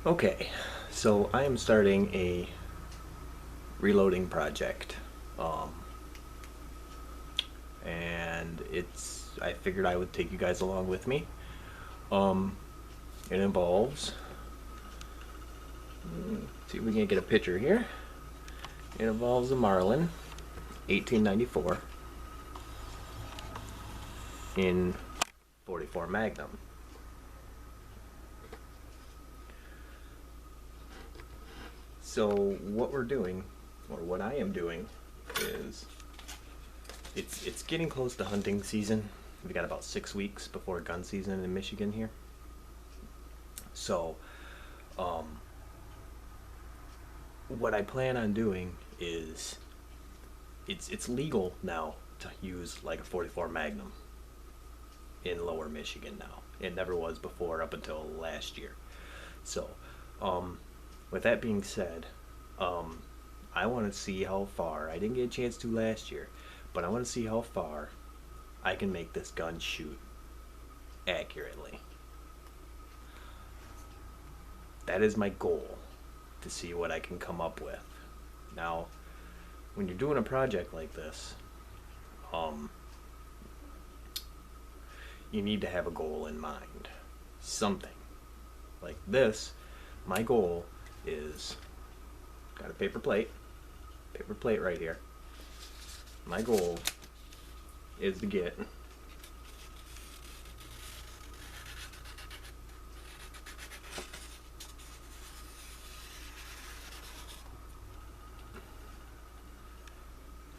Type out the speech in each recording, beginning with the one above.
Okay, so I am starting a reloading project. Um, and I figured I would take you guys along with me. Um, it involves, see if we can get a picture here. It involves a Marlin 1894 in 44 Magnum. So what we're doing, or what I am doing, is it's getting close to hunting season. We've got about 6 weeks before gun season in Michigan here. So, what I plan on doing is it's legal now to use like a 44 Magnum in Lower Michigan now. It never was before up until last year. So, with that being said, I want to see how far. I didn't get a chance to last year, but I want to see how far I can make this gun shoot accurately. That is my goal, to see what I can come up with. Now, when you're doing a project like this, you need to have a goal in mind. Something. Like this, my goal is, got a paper plate right here. My goal is to get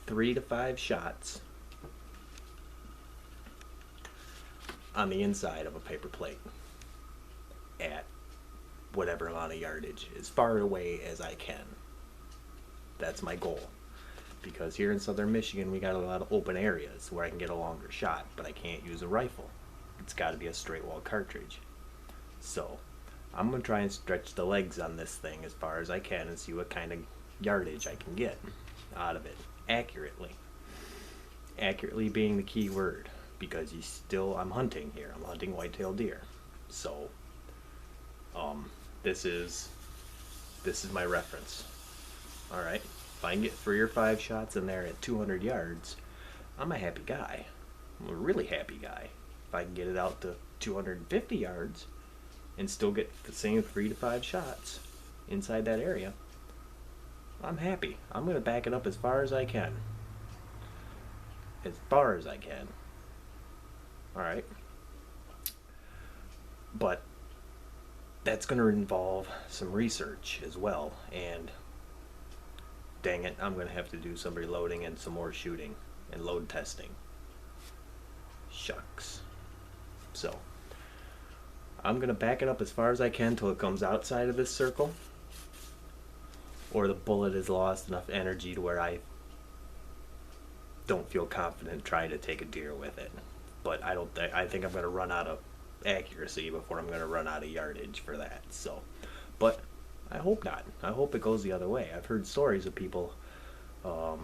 3 to 5 shots on the inside of a paper plate at whatever amount of yardage, as far away as I can. That's my goal. Because here in southern Michigan, we got a lot of open areas where I can get a longer shot, but I can't use a rifle. It's got to be a straight wall cartridge. So, I'm going to try and stretch the legs on this thing as far as I can and see what kind of yardage I can get out of it accurately. Accurately being the key word, because I'm hunting here. I'm hunting white-tailed deer. So, this is my reference. All right. If I can get 3 or 5 shots in there at 200 yards, I'm a happy guy. I'm a really happy guy. If I can get it out to 250 yards and still get the same 3 to 5 shots inside that area, I'm happy. I'm going to back it up as far as I can. As far as I can. Alright. But that's going to involve some research as well, and dang it, I'm going to have to do some reloading and some more shooting and load testing. Shucks. So, I'm going to back it up as far as I can till it comes outside of this circle, or the bullet has lost enough energy to where I don't feel confident trying to take a deer with it. But I think I'm going to run out of accuracy before I'm going to run out of yardage for that. So, but I hope not. I hope it goes the other way. I've heard stories of people, or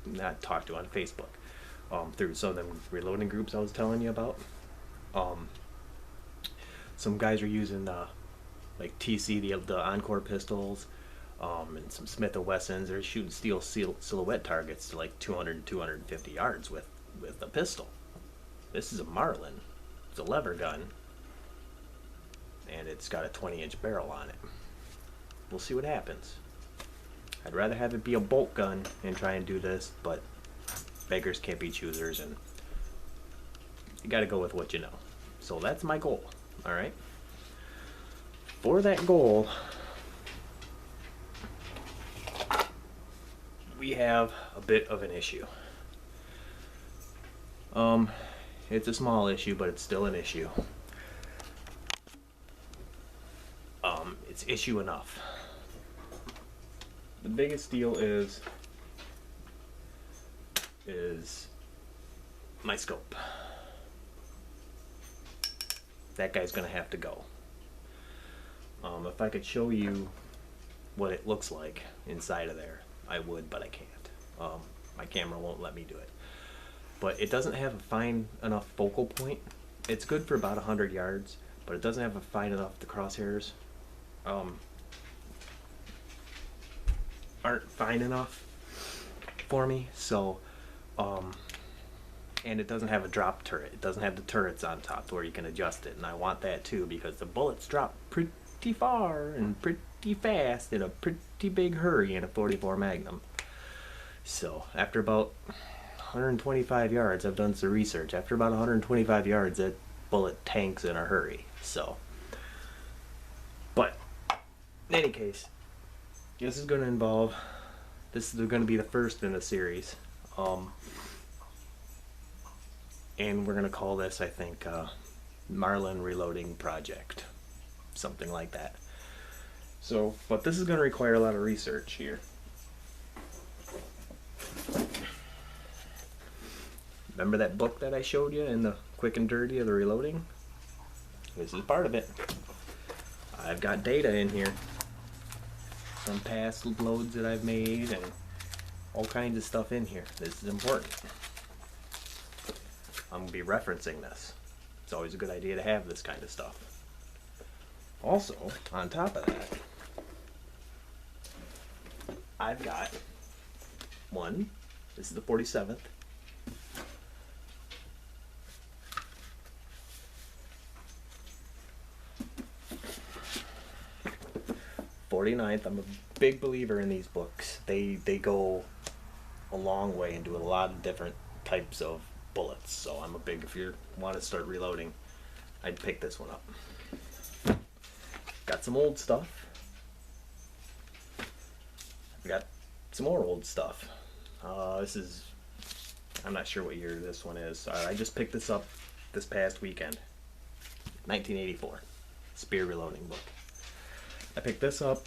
not talked to on Facebook, through some of them reloading groups I was telling you about. Some guys are using like TC, the Encore pistols, and some Smith & Wessons. They're shooting steel silhouette targets to like 200 and 250 yards with a pistol. This is a Marlin. It's a lever gun, and it's got a 20-inch barrel on it. We'll see what happens. I'd rather have it be a bolt gun and try and do this, but beggars can't be choosers, and you gotta go with what you know. So that's my goal, alright? For that goal, we have a bit of an issue. It's a small issue, but it's still an issue. It's issue enough. The biggest deal is my scope. That guy's gonna have to go. If I could show you what it looks like inside of there, I would, but I can't. My camera won't let me do it. But it doesn't have a fine enough focal point. It's good for about 100 yards, but it doesn't have a fine enough, the crosshairs aren't fine enough for me. So, and it doesn't have a drop turret. It doesn't have the turrets on top where you can adjust it, and I want that too because the bullets drop pretty far and pretty fast in a pretty big hurry in a 44 Magnum. So after about 125 yards, I've done some research. After about 125 yards, that bullet tanks in a hurry. So, but in any case, this is going to involve. This is going to be the first in a series, and we're going to call this, I think, Marlin Reloading Project, something like that. So, but this is going to require a lot of research here. Remember that book that I showed you in the quick and dirty of the reloading? This is part of it. I've got data in here from past loads that I've made and all kinds of stuff in here. This is important. I'm going to be referencing this. It's always a good idea to have this kind of stuff. Also, on top of that, I've got one. This is the 47th. 49th. I'm a big believer in these books. They go a long way and do a lot of different types of bullets. So I'm a big, if you want to start reloading, I'd pick this one up. Got some old stuff. I've got some more old stuff. This is, I'm not sure what year this one is. I just picked this up this past weekend. 1984. Spear reloading book. I picked this up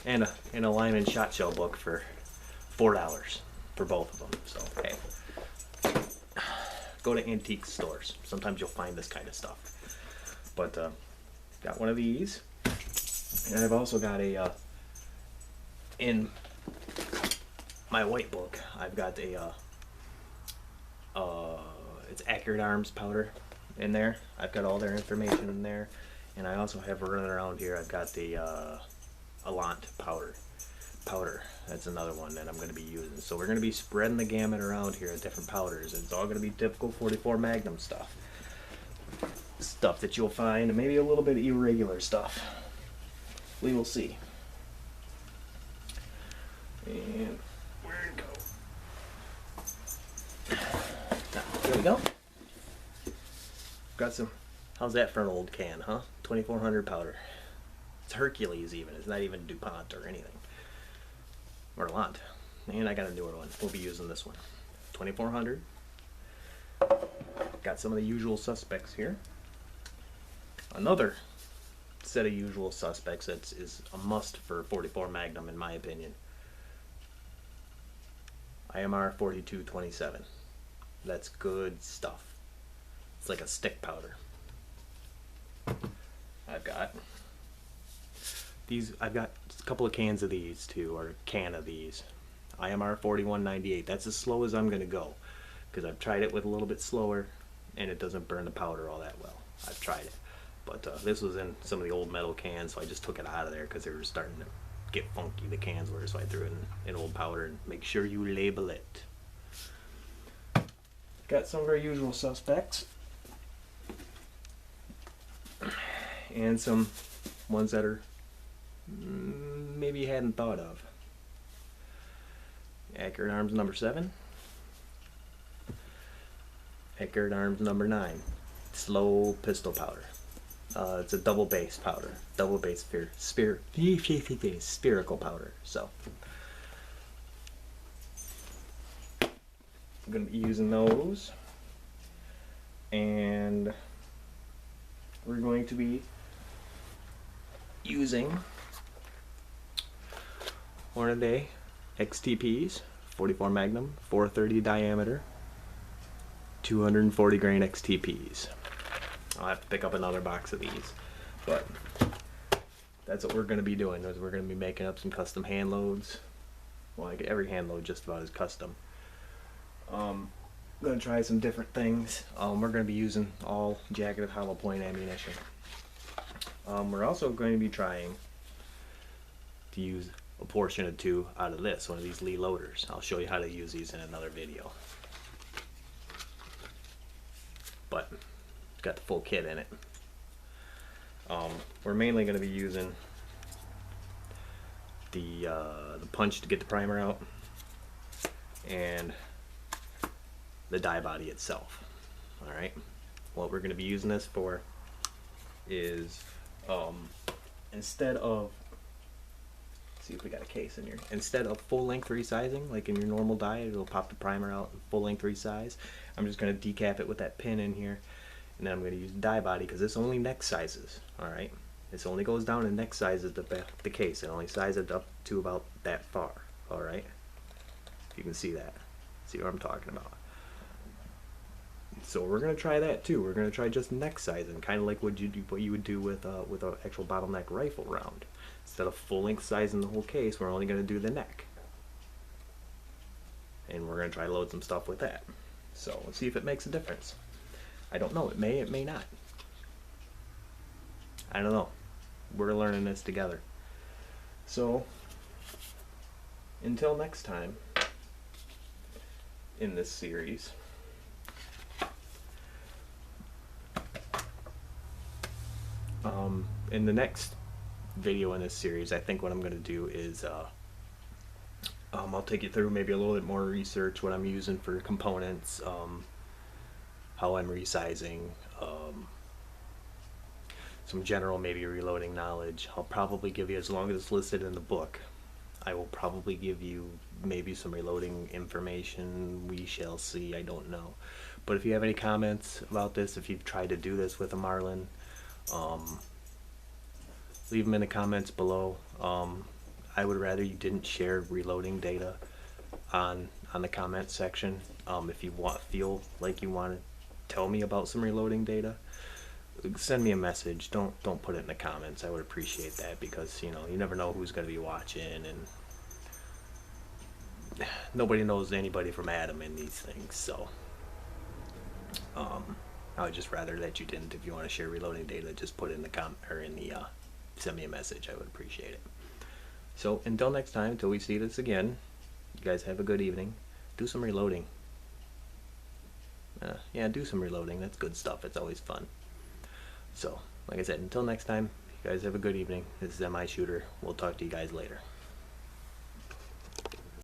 and a Lyman shot shell book for $4 for both of them. So hey, go to antique stores. Sometimes you'll find this kind of stuff. But got one of these, and I've also got a in my white book. I've got a it's Accurate Arms powder in there. I've got all their information in there. And I also have running around here, I've got the Allant powder. That's another one that I'm going to be using. So we're going to be spreading the gamut around here of different powders. It's all going to be typical 44 Magnum stuff. Stuff that you'll find, maybe a little bit irregular stuff. We will see. And where'd it go? There we go. Got some. How's that for an old can, huh? 2400 powder. It's Hercules even. It's not even DuPont or anything. Or Lant. And I got a newer one. We'll be using this one. 2400. Got some of the usual suspects here. Another set of usual suspects that is a must for 44 Magnum in my opinion. IMR 4227. That's good stuff. It's like a stick powder. I've got these. I've got a couple of cans of these too, or a can of these. IMR 4198. That's as slow as I'm going to go because I've tried it with a little bit slower and it doesn't burn the powder all that well. I've tried it, but this was in some of the old metal cans, so I just took it out of there because they were starting to get funky, the cans were, so I threw it in old powder. And make sure you label it. Got some of our usual suspects. And some ones that are maybe you hadn't thought of. Accurate Arms number 7. Accurate Arms number 9. Slow pistol powder. It's a double base powder. Double base spherical powder. So I'm going to be using those. And we're going to be using Hornady XTPs, 44 Magnum, 430 diameter, 240 grain XTPs. I'll have to pick up another box of these, but that's what we're going to be doing. Is we're going to be making up some custom hand loads. Well, like every hand load just about is custom. I'm going to try some different things. We're going to be using all jacketed hollow point ammunition. We're also going to be trying to use a portion or two out of this, one of these Lee loaders. I'll show you how to use these in another video. But it's got the full kit in it. We're mainly going to be using the punch to get the primer out and the die body itself. Alright, what we're going to be using this for is instead of, see if we got a case in here, instead of full length resizing like in your normal die, it'll pop the primer out in full length resize. I'm just going to decap it with that pin in here, and then I'm going to use die body because this only neck sizes. Alright, this only goes down and neck sizes the case. It only sizes it up to about that far. Alright, if you can see that, see what I'm talking about. So we're going to try that too. We're going to try just neck sizing, kind of like what you would do with an actual bottleneck rifle round. Instead of full length sizing the whole case, we're only going to do the neck. And we're going to try to load some stuff with that. So let's see if it makes a difference. I don't know. It may not. I don't know. We're learning this together. So until next time in this series, in the next video in this series, I think what I'm going to do is I'll take you through maybe a little bit more research, what I'm using for components, how I'm resizing, some general maybe reloading knowledge. I'll probably give you, as long as it's listed in the book, I will probably give you maybe some reloading information. We shall see. I don't know. But if you have any comments about this, if you've tried to do this with a Marlin, leave them in the comments below. I would rather you didn't share reloading data on the comment section. If you feel like you want to tell me about some reloading data, send me a message. Don't put it in the comments. I would appreciate that, because you never know who's going to be watching, and nobody knows anybody from Adam in these things. So I would just rather that you didn't. If you want to share reloading data, just put it in the comment, or in the send me a message. I would appreciate it. So until next time, until we see this again, you guys have a good evening. Do some reloading. Yeah, do some reloading. That's good stuff. It's always fun. So like I said, until next time, you guys have a good evening. This is MI Shooter. We'll talk to you guys later.